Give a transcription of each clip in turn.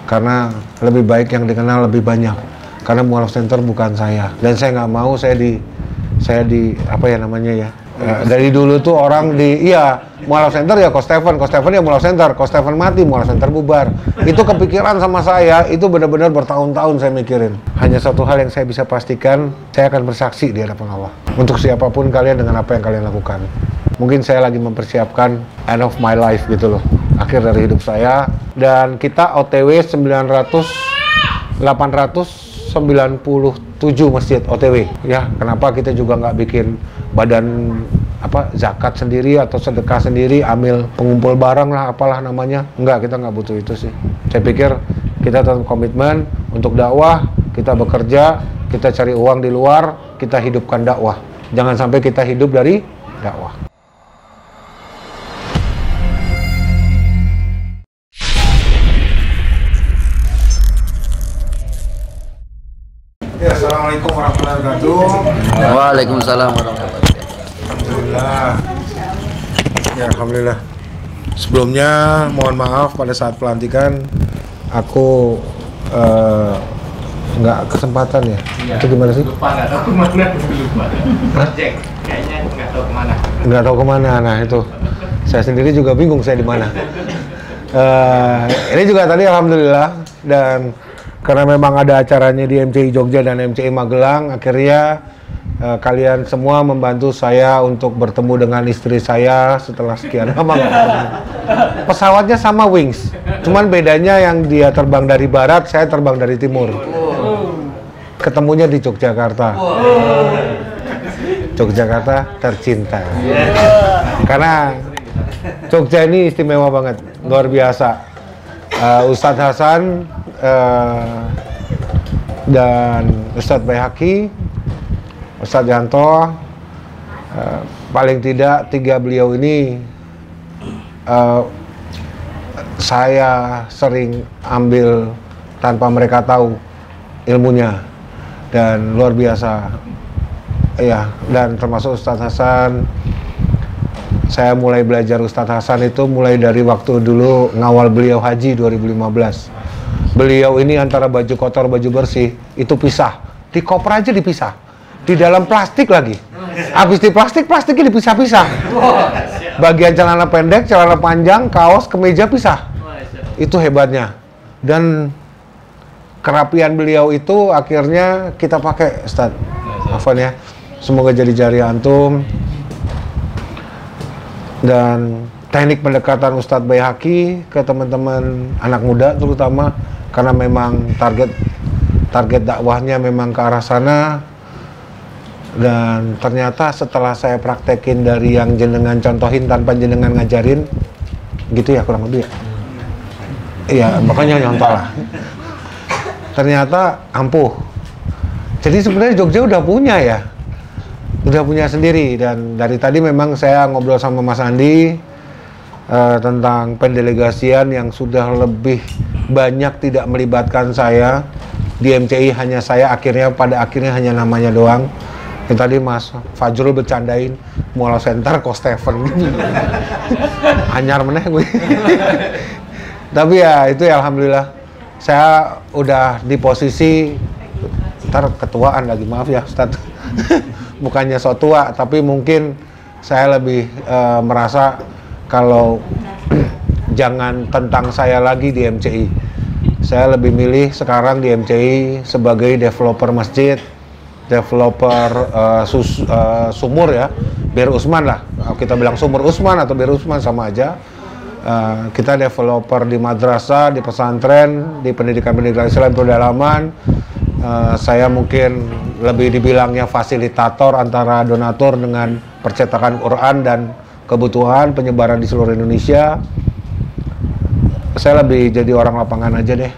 karena lebih baik yang dikenal lebih banyak, karena mualaf center bukan saya, dan saya nggak mau saya di apa ya namanya ya. Dari dulu tuh orang mualaf center ya Coach Stephen ya mualaf center, Coach Stephen mati mualaf center bubar. Itu kepikiran sama saya, itu benar-benar bertahun-tahun saya mikirin. Hanya satu hal yang saya bisa pastikan, saya akan bersaksi di hadapan Allah untuk siapapun kalian dengan apa yang kalian lakukan. Mungkin saya lagi mempersiapkan end of my life gitu loh, akhir dari hidup saya. Dan kita OTW 897 masjid OTW ya. Kenapa kita juga nggak bikin badan zakat sendiri atau sedekah sendiri, ambil pengumpul barang lah apalah namanya? Enggak, kita nggak butuh itu sih. Saya pikir kita tetap komitmen untuk dakwah, kita bekerja, kita cari uang di luar, kita hidupkan dakwah. Jangan sampai kita hidup dari dakwah. Ya, assalamualaikum warahmatullahi wabarakatuh. Waalaikumsalam warahmatullahi wabarakatuh. Alhamdulillah. Ya, alhamdulillah. Sebelumnya mohon maaf pada saat pelantikan aku nggak kesempatan ya. Itu gimana sih? Lupa, nggak tahu kemana. Project, kayaknya nggak tahu kemana. Nggak tahu kemana. Nah itu, saya sendiri juga bingung saya di mana. Ini juga tadi alhamdulillah, dan karena memang ada acaranya di MCI Jogja dan MCI Magelang, akhirnya kalian semua membantu saya untuk bertemu dengan istri saya setelah sekian lama. Pesawatnya sama Wings, cuman bedanya yang dia terbang dari barat, saya terbang dari timur. Ketemunya di Yogyakarta. Yogyakarta tercinta. Karena Jogja ini istimewa banget, luar biasa. Ustadz Hasan dan Ustadz Baihaqi, Ustadz Yanto, paling tidak tiga beliau ini saya sering ambil tanpa mereka tahu ilmunya, dan luar biasa ya. Dan termasuk Ustadz Hasan, saya mulai belajar Ustadz Hasan itu mulai dari waktu dulu ngawal beliau haji 2015. Beliau ini antara baju kotor, baju bersih, itu pisah. Di koper aja dipisah. Di dalam plastik lagi. Habis di plastik, plastiknya dipisah-pisah. Bagian celana pendek, celana panjang, kaos, kemeja pisah. Itu hebatnya. Dan kerapian beliau itu akhirnya kita pakai, Ustadz. Afwan ya. Semoga jadi jari antum. Dan teknik pendekatan Ustadz Baihaqi ke teman-teman anak muda terutama, karena memang target dakwahnya memang ke arah sana. Dan ternyata setelah saya praktekin dari yang jenengan contohin tanpa jenengan ngajarin, gitu ya kurang lebih ya. Iya, makanya nyontoh lah. Ternyata ampuh. Jadi sebenarnya Jogja udah punya ya. Udah punya sendiri. Dan dari tadi memang saya ngobrol sama Mas Andi tentang pendelegasian yang sudah lebih banyak tidak melibatkan saya. Di MCI hanya saya, pada akhirnya hanya namanya doang. Yang tadi Mas Fajrul bercandain mualaf center Coach Stephen. Anyar meneh gue. Tapi ya itu ya alhamdulillah. Saya udah di posisi, ntar ketuaan lagi, maaf ya Ustadz. Bukannya so tua, tapi mungkin saya lebih merasa kalau jangan tentang saya lagi di MCI. Saya lebih milih sekarang di MCI sebagai developer masjid, developer sumur ya, Bir Usman lah. Kita bilang sumur Usman atau Bir Usman sama aja. Kita developer di madrasah, di pesantren, di pendidikan Islam pedalaman. Saya mungkin lebih dibilangnya fasilitator antara donatur dengan percetakan Quran dan kebutuhan penyebaran di seluruh Indonesia. Saya lebih jadi orang lapangan aja deh.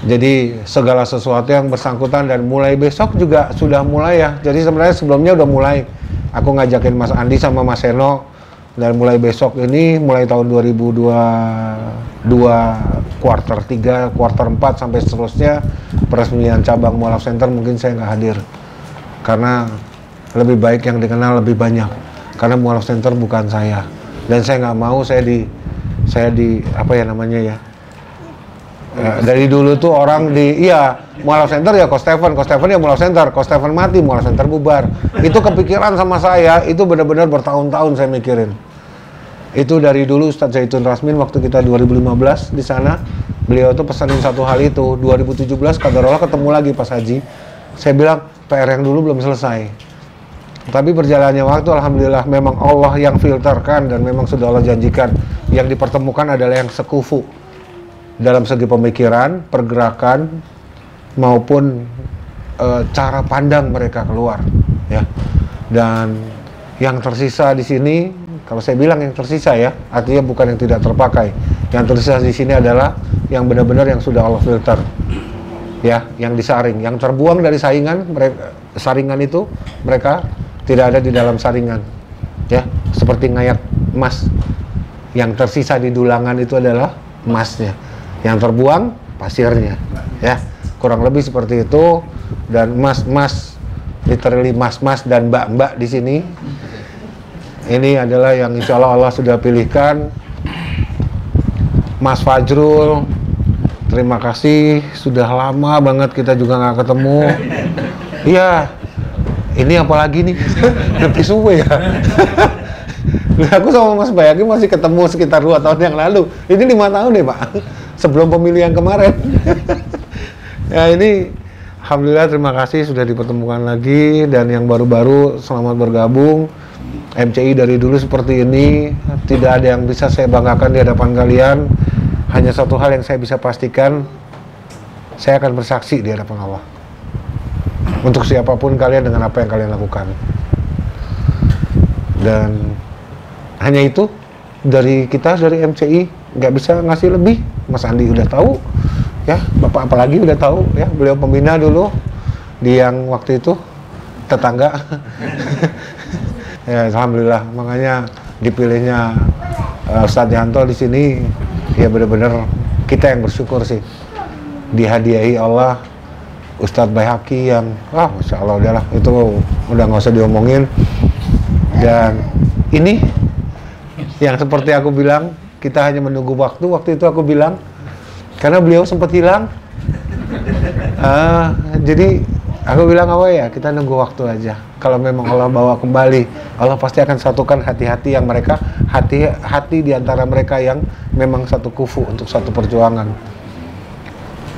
Jadi segala sesuatu yang bersangkutan, dan mulai besok juga sudah mulai ya. Jadi sebenarnya sebelumnya udah mulai. Aku ngajakin Mas Andi sama Mas Seno, dan mulai besok ini, mulai tahun 2022 kuarter 3, kuarter 4 sampai seterusnya, peresmian cabang mualaf center mungkin saya nggak hadir. Karena lebih baik yang dikenal lebih banyak. Karena mualaf center bukan saya. Dan saya nggak mau saya di apa ya namanya ya, Dari dulu tuh orang Mualaf Center ya Coach Stephen ya Mualaf Center, Coach Stephen mati, Mualaf Center bubar. Itu kepikiran sama saya, itu benar-benar bertahun-tahun saya mikirin. Itu dari dulu Ustadz Zaitun Rasmin waktu kita 2015 di sana, beliau tuh pesanin satu hal itu. 2017 qadarullah ketemu lagi pas haji. Saya bilang PR yang dulu belum selesai. Tapi berjalannya waktu alhamdulillah memang Allah yang filterkan dan memang sudah Allah janjikan. Yang dipertemukan adalah yang sekufu dalam segi pemikiran, pergerakan maupun cara pandang mereka keluar, ya. Dan yang tersisa di sini, kalau saya bilang yang tersisa ya, artinya bukan yang tidak terpakai. Yang tersisa di sini adalah yang benar-benar yang sudah Allah filter, ya, yang disaring, yang terbuang dari saringan itu mereka tidak ada di dalam saringan, ya, seperti ngayak emas. Yang tersisa di dulangan itu adalah emasnya. Yang terbuang pasirnya, ya, kurang lebih seperti itu. Dan mas, literally mas dan mbak di sini, ini adalah yang insya Allah sudah pilihkan. Mas Fajrul, terima kasih, sudah lama banget kita juga nggak ketemu. Iya, ini apalagi nih, lebih suwe ya. Aku sama Mas Bayaki masih ketemu sekitar 2 tahun yang lalu. Ini 5 tahun deh Pak, sebelum pemilu yang kemarin. Ya ini alhamdulillah, terima kasih sudah dipertemukan lagi. Dan yang baru-baru selamat bergabung. MCI dari dulu seperti ini, tidak ada yang bisa saya banggakan di hadapan kalian. Hanya satu hal yang saya bisa pastikan, saya akan bersaksi di hadapan Allah untuk siapapun kalian dengan apa yang kalian lakukan. Dan hanya itu dari kita, dari MCI, nggak bisa ngasih lebih. Mas Andi udah tahu, ya, Bapak apalagi udah tahu, ya, beliau pembina dulu di yang waktu itu tetangga. Ya, alhamdulillah, makanya dipilihnya Ustadz Yanto di sini, ya benar-benar kita yang bersyukur sih, dihadiahi Allah Ustadz Bayhaqi yang, masya Allah, udahlah, itu udah nggak usah diomongin. Dan ini yang seperti aku bilang, kita hanya menunggu waktu itu aku bilang, karena beliau sempat hilang. Jadi aku bilang apa ya, kita nunggu waktu aja. Kalau memang Allah bawa kembali, Allah pasti akan satukan hati-hati yang mereka, hati di antara mereka yang memang satu kufu untuk satu perjuangan.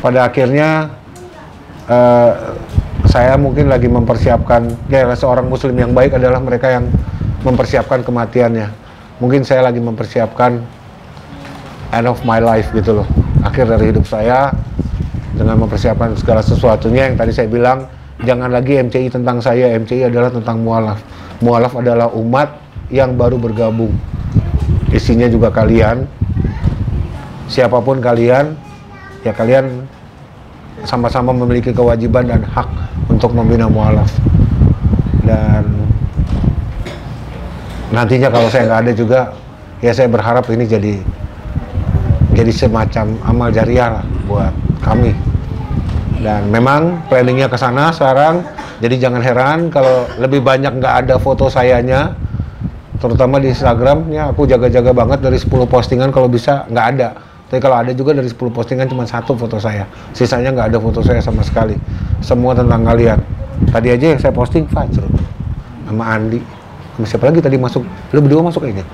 Pada akhirnya saya mungkin lagi mempersiapkan, ya, seorang muslim yang baik adalah mereka yang mempersiapkan kematiannya. Mungkin saya lagi mempersiapkan end of my life gitu loh, akhir dari hidup saya, dengan mempersiapkan segala sesuatunya. Yang tadi saya bilang, jangan lagi MCI tentang saya, MCI adalah tentang mualaf. Mualaf adalah umat yang baru bergabung, isinya juga kalian, siapapun kalian, ya kalian sama-sama memiliki kewajiban dan hak untuk membina mualaf. Dan nantinya kalau saya nggak ada juga, ya saya berharap ini jadi semacam amal jariah lah buat kami. Dan memang planningnya ke sana sekarang, jadi jangan heran kalau lebih banyak nggak ada foto sayanya, terutama di Instagram. Ya, aku jaga-jaga banget, dari 10 postingan kalau bisa nggak ada. Tapi kalau ada juga dari 10 postingan cuma 1 foto saya, sisanya nggak ada foto saya sama sekali. Semua tentang kalian. Tadi aja yang saya posting Fajrul sama Andi, sama siapa lagi tadi masuk, lu berdua masuk kayaknya.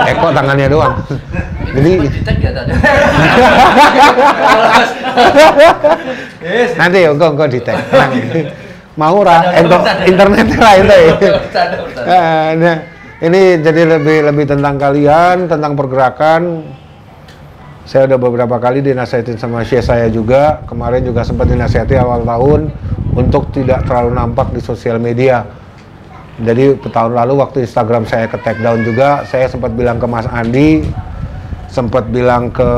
Eko tangannya doang. Jadi nanti engkau di tag. Mau internet lah itu. Nah, ini jadi lebih tentang kalian, tentang pergerakan. Saya udah beberapa kali dinasihatin sama Syekh saya juga. Kemarin juga sempat dinasihati awal tahun untuk tidak terlalu nampak di sosial media. Jadi tahun lalu waktu Instagram saya ke take down juga, saya sempat bilang ke Mas Andi, sempat bilang ke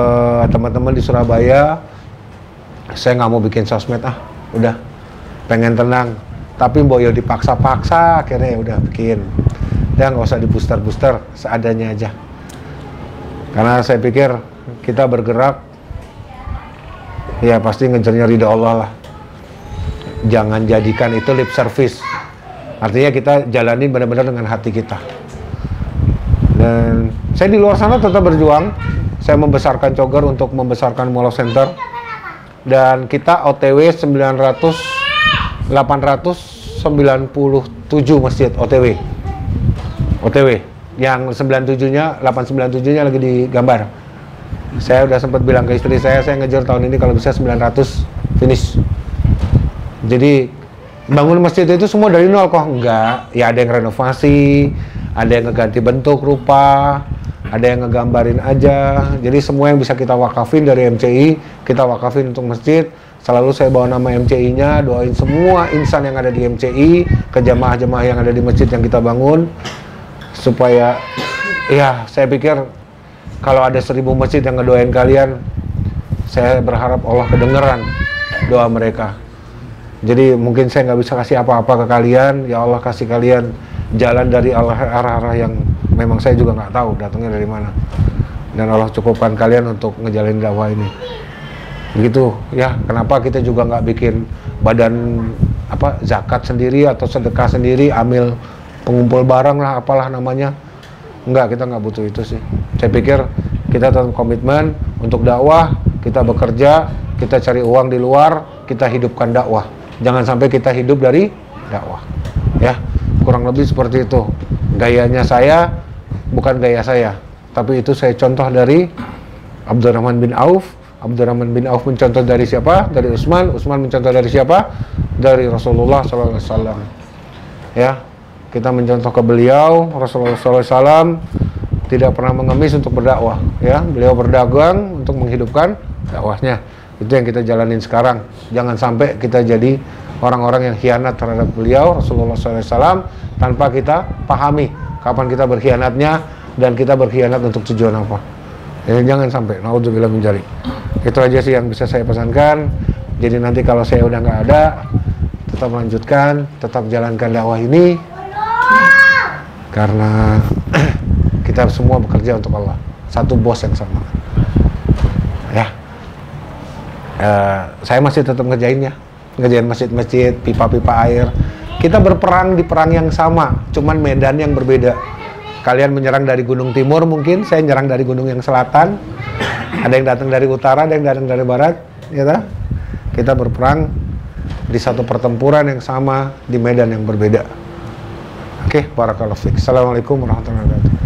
teman-teman di Surabaya, saya nggak mau bikin sosmed, udah pengen tenang. Tapi Boyo dipaksa-paksa, akhirnya ya udah bikin. Dan nggak usah di booster-booster, seadanya aja. Karena saya pikir kita bergerak, ya pasti ngejarnya ridha Allah lah. Jangan jadikan itu lip service. Artinya kita jalani benar-benar dengan hati kita. Dan saya di luar sana tetap berjuang. saya membesarkan Coger untuk membesarkan Mall of Center. Dan kita OTW 897 masjid OTW. Yang 97-nya, 897-nya lagi digambar. Saya udah sempat bilang ke istri saya ngejar tahun ini kalau bisa 900 finish. Jadi bangun masjid itu semua dari nol kok? Enggak. Ya ada yang renovasi, ada yang ngeganti bentuk rupa, ada yang ngegambarin aja. Jadi semua yang bisa kita wakafin dari MCI, kita wakafin untuk masjid. Selalu saya bawa nama MCI-nya, doain semua insan yang ada di MCI, ke jamaah-jamaah yang ada di masjid yang kita bangun, supaya ya saya pikir kalau ada 1000 masjid yang ngedoain kalian, saya berharap Allah kedengeran doa mereka. Jadi mungkin saya nggak bisa kasih apa-apa ke kalian, ya Allah kasih kalian jalan dari arah-arah yang memang saya juga nggak tahu datangnya dari mana. Dan Allah cukupkan kalian untuk ngejalanin dakwah ini. Begitu ya, kenapa kita juga nggak bikin badan zakat sendiri atau sedekah sendiri, ambil pengumpul barang lah, apalah namanya. Enggak, kita nggak butuh itu sih. Saya pikir kita tetap komitmen untuk dakwah, kita bekerja, kita cari uang di luar, kita hidupkan dakwah. Jangan sampai kita hidup dari dakwah. Ya, kurang lebih seperti itu. Gayanya saya bukan gaya saya, tapi itu saya contoh dari Abdurrahman bin Auf. Abdurrahman bin Auf mencontoh dari siapa? Dari Utsman. Utsman mencontoh dari siapa? Dari Rasulullah SAW. Ya, kita mencontoh ke beliau. Rasulullah SAW tidak pernah mengemis untuk berdakwah. Ya, beliau berdagang untuk menghidupkan dakwahnya. Itu yang kita jalanin sekarang. Jangan sampai kita jadi orang-orang yang khianat terhadap beliau Rasulullah SAW tanpa kita pahami kapan kita berkhianatnya dan kita berkhianat untuk tujuan apa. Ya, jangan sampai. Naudzubillah min dzalik. Itu aja sih yang bisa saya pesankan. Jadi nanti kalau saya udah nggak ada, tetap lanjutkan, tetap jalankan dakwah ini, karena kita semua bekerja untuk Allah. Satu bos yang sama. Ya. Saya masih tetap ngerjain masjid-masjid, pipa-pipa air. Kita berperang di perang yang sama, cuman medan yang berbeda. Kalian menyerang dari gunung timur mungkin, saya nyerang dari gunung yang selatan. Ada yang datang dari utara, ada yang datang dari barat, ya tak? Kita berperang di satu pertempuran yang sama di medan yang berbeda. Oke, barakallahu fiik. Assalamualaikum warahmatullahi wabarakatuh.